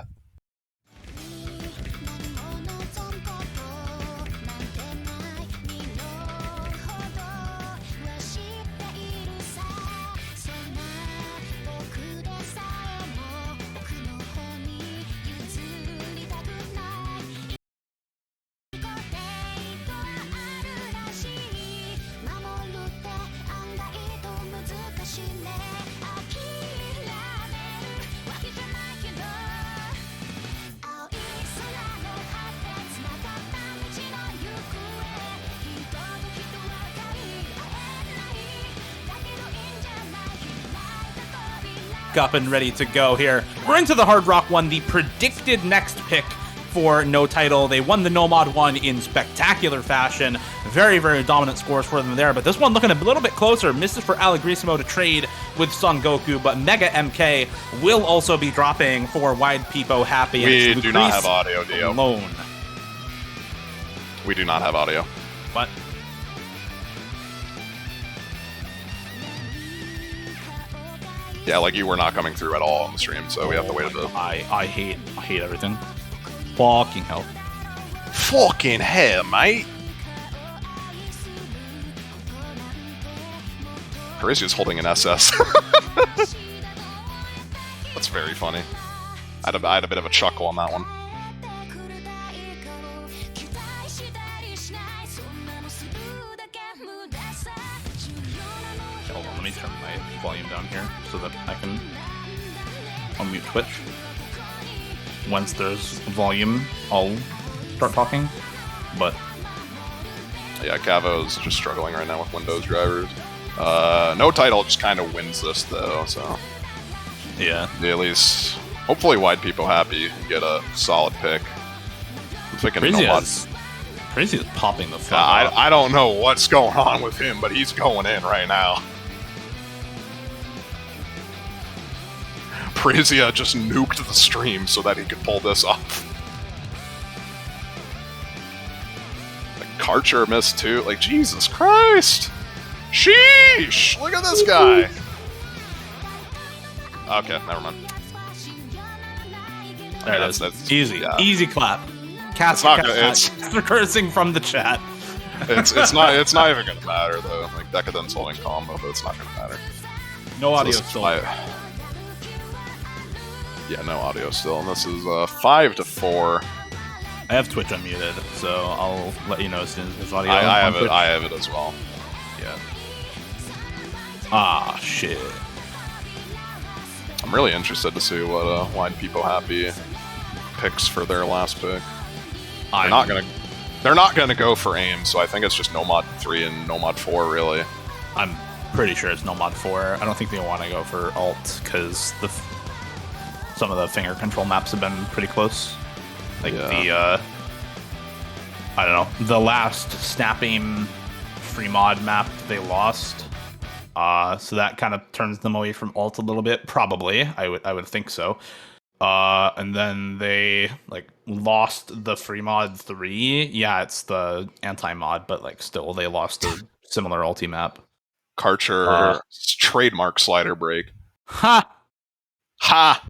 Up and ready to go here. We're into the Hard Rock 1, the predicted next pick for no title. They won the Nomad 1 in spectacular fashion. Very, very dominant scores for them there, but this one looking a little bit closer. Misses for Allegrissimo to trade with Son Goku, but Mega MK will also be dropping for WIDEPEEPOHAPPY. We do not have audio, Dio. Alone. We do not have audio. What? Yeah, like you were not coming through at all on the stream, so we have to wait a bit. I hate everything. Fucking hell. Fucking hell, mate. Parisia's holding an SS. That's very funny. I had a bit of a chuckle on that one. Hold on, let me turn my volume down here so that I can unmute Twitch. Once there's volume, I'll start talking, but... Yeah, Cavo's just struggling right now with Windows drivers. No title just kind of wins this, though, so... Yeah. At least, hopefully WIDEPEEPOHAPPY get a solid pick. I'm thinking Crazy is popping the fuck off. I don't know what's going on with him, but he's going in right now. Parisia just nuked the stream so that he could pull this off. Like, Karcher missed too. Like, Jesus Christ! Sheesh! Look at this guy! Okay, never mind. There it is. That's easy. Yeah. Easy clap. It's cursing from the chat. It's not even gonna matter though. Like Decadence holding combo, but it's not gonna matter. No audio still. Yeah, no audio still. And this is 5-4. I have Twitch unmuted, so I'll let you know as soon as there's audio. I have it as well. Yeah. Ah, shit. I'm really interested to see what WIDEPEEPOHAPPY picks for their last pick. They're not gonna go for AIM, so I think it's just Nomad 3 and Nomad 4, really. I'm pretty sure it's Nomad 4. I don't think they want to go for alt because some of the finger control maps have been pretty close. Like I don't know, the last Snap AIM free mod map they lost. So that kind of turns them away from alt a little bit. Probably, I would think so. And then they lost the free mod 3. Yeah, it's the anti-mod, but still they lost a similar ulti map. Karcher trademark slider break. Ha! Ha!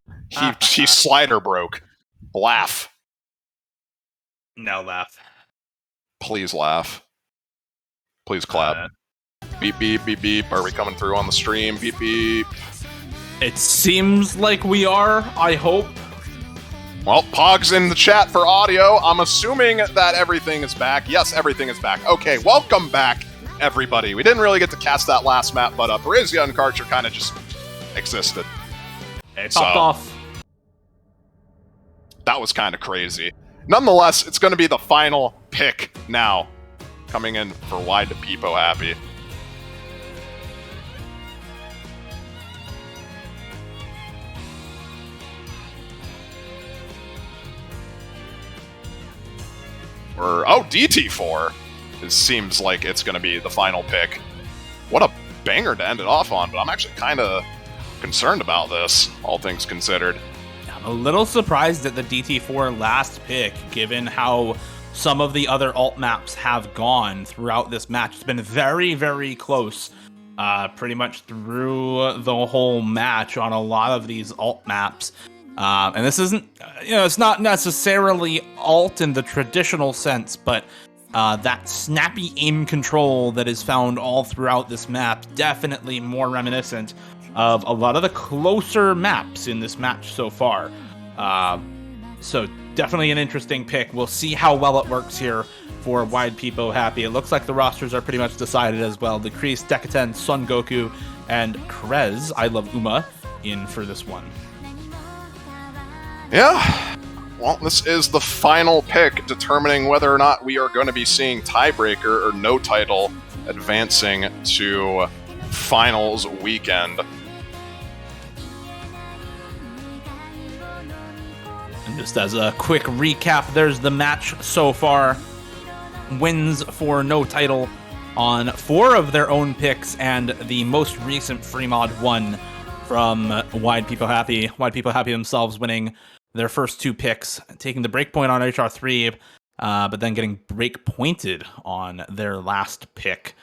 He slider broke. Laugh. Now laugh. Please laugh. Please clap. Beep, beep, beep, beep. Are we coming through on the stream? Beep, beep. It seems like we are, I hope. Well, Pog's in the chat for audio. I'm assuming that everything is back. Yes, everything is back. Okay, welcome back, everybody. We didn't really get to cast that last map, but Parisia and Karcher kind of just existed. It popped off. That was kind of crazy. Nonetheless, it's going to be the final pick now. Coming in for WIDEPEEPOHAPPY. DT4. It seems like it's going to be the final pick. What a banger to end it off on, but I'm actually kind of concerned about this, all things considered. I'm a little surprised at the DT4 last pick, given how some of the other alt maps have gone throughout this match. It's been very, very close, pretty much through the whole match on a lot of these alt maps. And this isn't, it's not necessarily alt in the traditional sense, but that snappy aim control that is found all throughout this map, definitely more reminiscent of a lot of the closer maps in this match so far. So definitely an interesting pick. We'll see how well it works here for WIDEPEEPOHAPPY. It looks like the rosters are pretty much decided as well. Decrease, Decatan, Son Goku, and Krez, I Love Uma, in for this one. Yeah. Well, this is the final pick determining whether or not we are going to be seeing tiebreaker or no title advancing to finals weekend. And just as a quick recap, there's the match so far. Wins for no title on 4 of their own picks, and the most recent free mod one from WIDEPEEPOHAPPY. WIDEPEEPOHAPPY themselves winning their first 2 picks, taking the breakpoint on HR3, but then getting breakpointed on their last pick.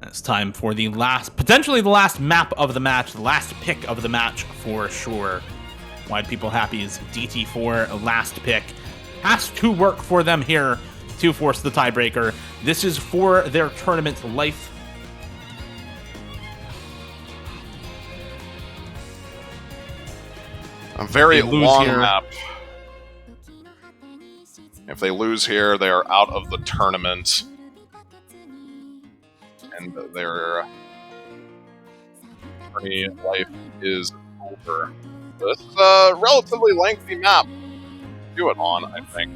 It's time for the last, potentially the last map of the match, the last pick of the match for sure. WIDEPEEPOHAPPY's DT4 last pick has to work for them here to force the tiebreaker. This is for their tournament life. A very long map. If they lose here, they are out of the tournament. And their tourney life is over. This is a relatively lengthy map to do it on, I think.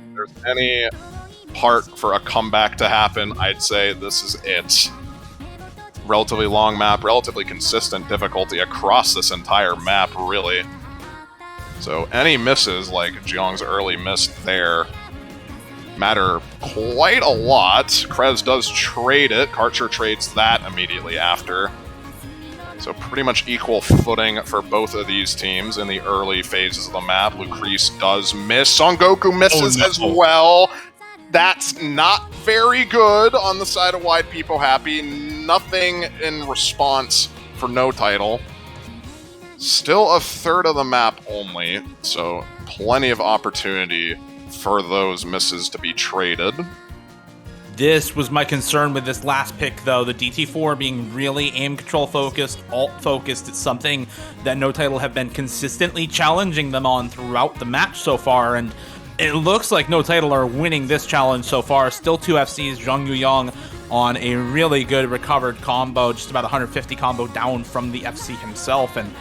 If there's any part for a comeback to happen, I'd say this is it. Relatively long map, relatively consistent difficulty across this entire map, really. So any misses, like Jiang's early miss there, matter quite a lot. Krez does trade it. Karcher trades that immediately after. So pretty much equal footing for both of these teams in the early phases of the map. Lucrece does miss. Son Goku misses as well. That's not very good on the side of WIDEPEEPOHAPPY. Nothing in response for no title. Still a third of the map only, so plenty of opportunity for those misses to be traded. This was my concern with this last pick, though. The DT4 being really aim control focused, alt focused. It's something that no title have been consistently challenging them on throughout the match so far, and it looks like no title are winning this challenge so far. Still 2 FCs, Zhang Yuyang on a really good recovered combo, just about 150 combo down from the FC himself, and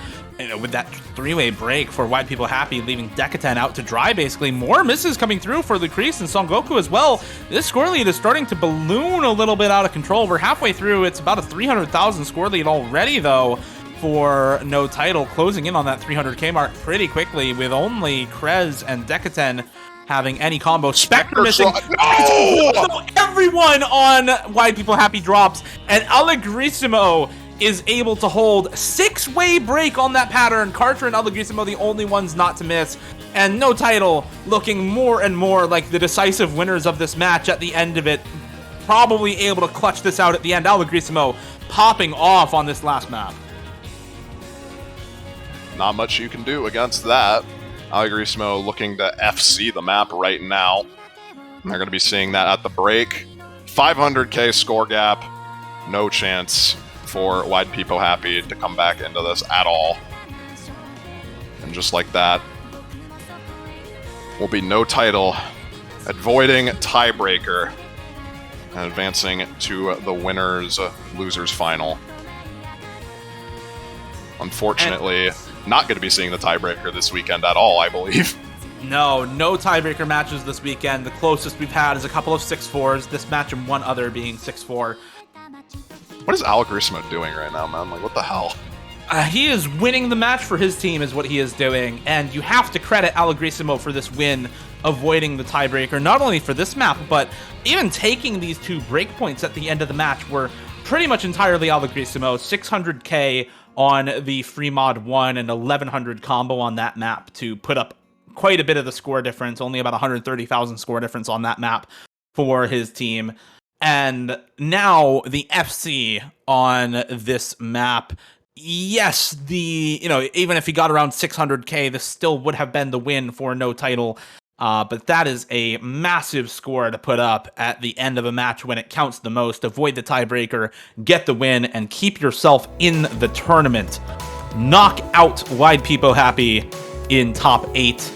with that 3-way break for WIDEPEEPOHAPPY, leaving Decatan out to dry, basically. More misses coming through for Lucrece and Son Goku as well. This score lead is starting to balloon a little bit out of control. We're halfway through. It's about a 300,000 score lead already, though, for no title, closing in on that 300k mark pretty quickly, with only Krez and Decatan having any combo. Spectre missing. Oh! Everyone on WIDEPEEPOHAPPY drops, and Allegrissimo is able to hold 6-way break on that pattern. Karcher and Allegrissimo the only ones not to miss, and no title looking more and more like the decisive winners of this match at the end of it, probably able to clutch this out at the end. Allegrissimo popping off on this last map. Not much you can do against that. Allegrissimo looking to FC the map right now. And they're going to be seeing that at the break. 500k score gap. No chance for WIDEPEEPOHAPPY to come back into this at all. And just like that, will be no title, avoiding tiebreaker, and advancing to the losers final. Unfortunately, not going to be seeing the tiebreaker this weekend at all, I believe. No tiebreaker matches this weekend. The closest we've had is a couple of 6-4s, this match and one other being 6-4. What is Allegrissimo doing right now, man? Like, what the hell? He is winning the match for his team is what he is doing, and you have to credit Allegrissimo for this win avoiding the tiebreaker, not only for this map, but even taking these 2 breakpoints at the end of the match were pretty much entirely Allegrisimo. 600k on the free mod 1 and 1100 combo on that map to put up quite a bit of the score difference, only about 130,000 score difference on that map for his team. And now the FC on this map, yes, even if he got around 600k, this still would have been the win for no title. But that is a massive score to put up at the end of a match when it counts the most. Avoid the tiebreaker, get the win, and keep yourself in the tournament. Knock out WIDEPEEPOHAPPY in top 8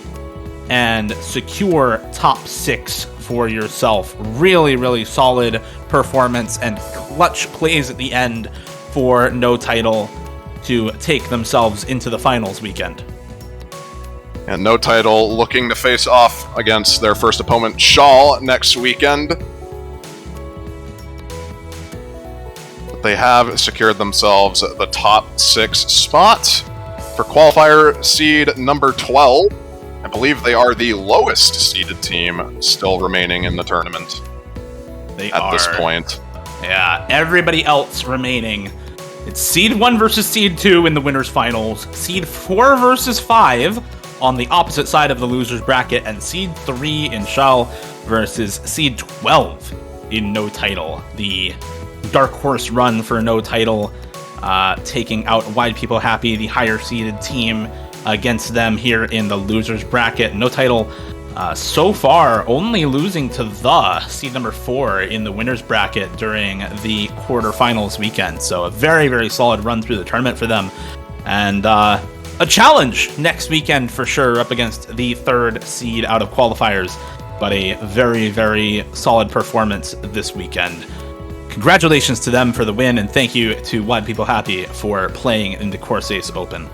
and secure top 6 for yourself. Really, really solid performance and clutch plays at the end for no title to take themselves into the finals weekend. And no title looking to face off against their first opponent, Shaw, next weekend. But they have secured themselves the top 6 spot for qualifier seed number 12. I believe they are the lowest seeded team still remaining in the tournament. They at are. This point. Yeah, everybody else remaining. It's seed 1 versus seed 2 in the winners finals, seed 4 versus 5 on the opposite side of the losers bracket, and seed 3 in Shell versus seed 12 in no title. The dark horse run for no title, taking out WIDEPEEPOHAPPY, the higher seeded team, against them here in the losers bracket. No title so far only losing to the seed number 4 in the winners bracket during the quarterfinals weekend. So a very, very solid run through the tournament for them. And a challenge next weekend for sure, up against the 3rd seed out of qualifiers. But a very, very solid performance this weekend. Congratulations to them for the win, and thank you to WIDEPEEPOHAPPY for playing in the Corsace Open.